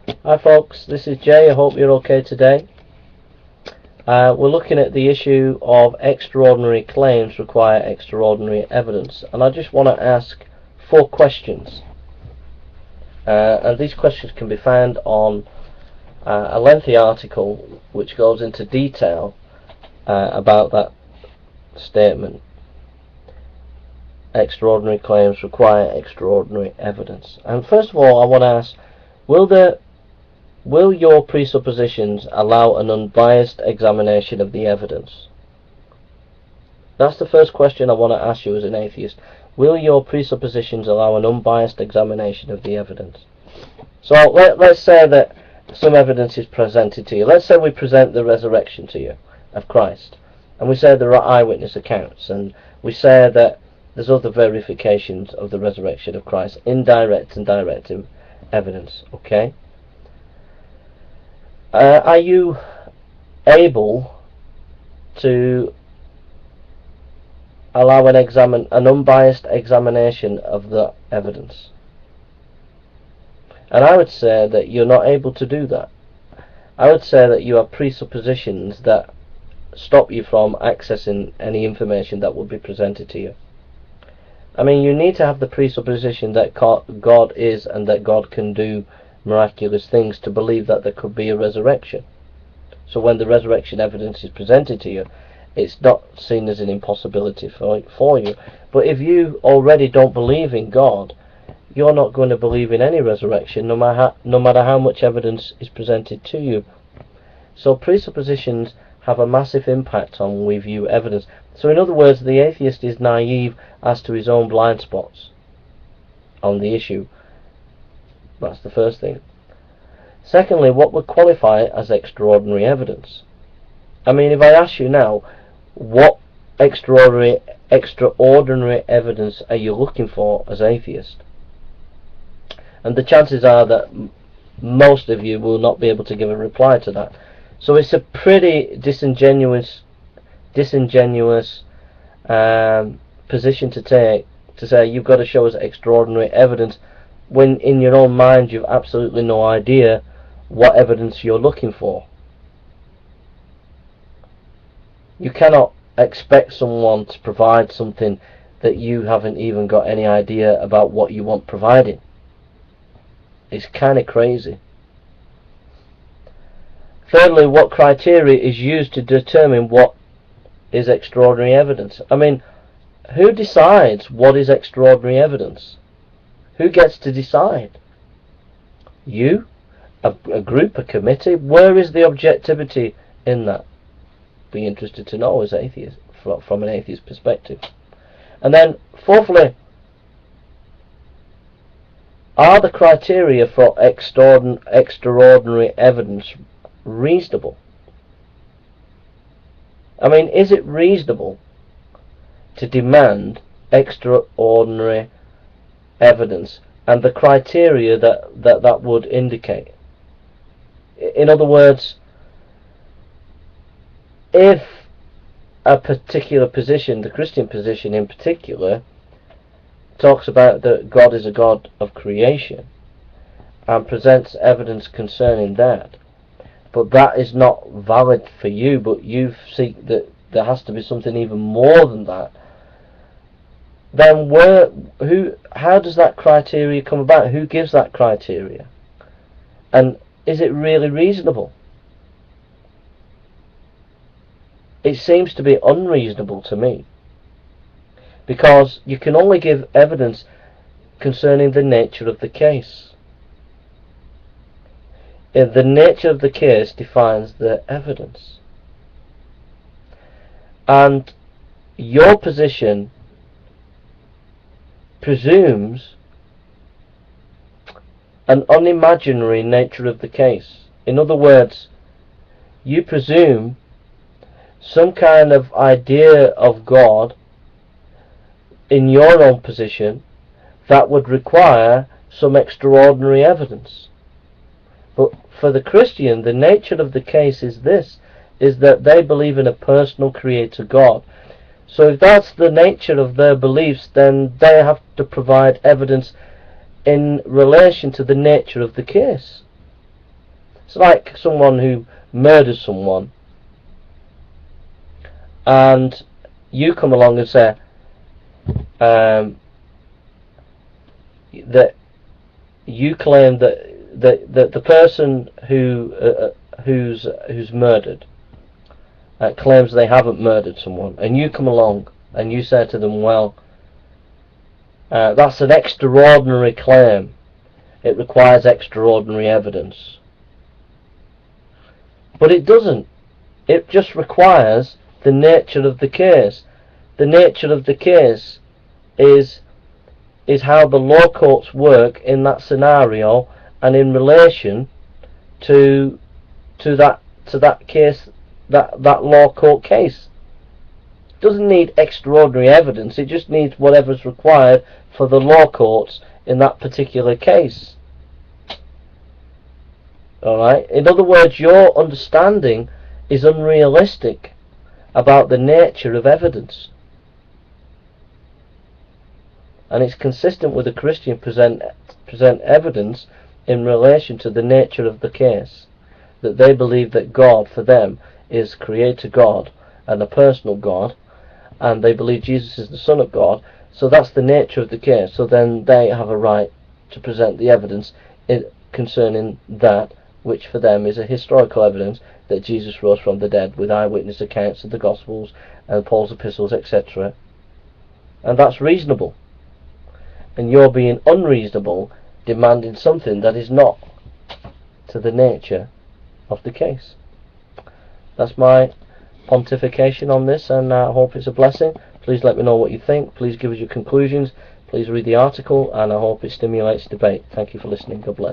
Hi folks, this is Jay. I hope you're okay today. We're looking at the issue of extraordinary claims require extraordinary evidence, and I just want to ask 4 questions. And these questions can be found on a lengthy article which goes into detail about that statement. Extraordinary claims require extraordinary evidence. And first of all, I want to ask, will your presuppositions allow an unbiased examination of the evidence? That's the first question I want to ask you as an atheist. Will your presuppositions allow an unbiased examination of the evidence? So let's say that some evidence is presented to you. Let's say we present the resurrection to you of Christ, and we say there are eyewitness accounts, and we say that there's other verifications of the resurrection of Christ, indirect and direct evidence. Okay? Are you able to allow an unbiased examination of the evidence? And I would say that you're not able to do that. I would say that you have presuppositions that stop you from accessing any information that will be presented to you. I mean, you need to have the presupposition that God is and that God can do miraculous things to believe that there could be a resurrection. So when the resurrection evidence is presented to you, it's not seen as an impossibility for you. But if you already don't believe in God, you're not going to believe in any resurrection, no matter how much evidence is presented to you. So presuppositions have a massive impact on we view evidence. So in other words, the atheist is naive as to his own blind spots on the issue. That's the first thing. Secondly, what would qualify as extraordinary evidence? I mean, if I ask you now, what extraordinary evidence are you looking for as atheist? And the chances are that most of you will not be able to give a reply to that. So it's a pretty disingenuous position to take, to say you've got to show us extraordinary evidence, when in your own mind you've absolutely no idea what evidence you're looking for. You cannot expect someone to provide something that you haven't even got any idea about what you want providing. It's kind of crazy. Thirdly, what criteria is used to determine what is extraordinary evidence? I mean, who decides what is extraordinary evidence? Who gets to decide? You? A group? A committee? Where is the objectivity in that? Be interested to know as atheist, from an atheist perspective. And then, fourthly, are the criteria for extraordinary evidence reasonable? I mean, is it reasonable to demand extraordinary evidence and the criteria that would indicate? In other words, if a particular position, the Christian position in particular, talks about that God is a God of creation and presents evidence concerning that, but that is not valid for you, but you seek that there has to be something even more than that, then how does that criteria come about? Who gives that criteria? And is it really reasonable? It seems to be unreasonable to me, because you can only give evidence concerning the nature of the case. If the nature of the case defines the evidence, and your position presumes an unimaginary nature of the case. In other words, you presume some kind of idea of God in your own position that would require some extraordinary evidence. But for the Christian, the nature of the case is this, is that they believe in a personal creator God. So if that's the nature of their beliefs, then they have to provide evidence in relation to the nature of the case. It's like someone who murders someone, and you come along and say that you claim that the person who's murdered claims they haven't murdered someone, and you come along and you say to them, well, that's an extraordinary claim. It requires extraordinary evidence. But it doesn't. It just requires the nature of the case. The nature of the case is how the law courts work in that scenario and in relation to that case, that law court case. It doesn't need extraordinary evidence. It just needs whatever's required for the law courts in that particular case. Alright? In other words, your understanding is unrealistic about the nature of evidence. And it's consistent with a Christian present evidence in relation to the nature of the case. That they believe that God, for them, is Creator God and a personal God, and they believe Jesus is the Son of God. So that's the nature of the case. So then they have a right to present the evidence concerning that, which for them is a historical evidence that Jesus rose from the dead, with eyewitness accounts of the Gospels and Paul's epistles, etc. And that's reasonable. And you're being unreasonable, demanding something that is not to the nature of the case. That's my pontification on this, and I hope it's a blessing. Please let me know what you think. Please give us your conclusions. Please read the article, and I hope it stimulates debate. Thank you for listening. God bless.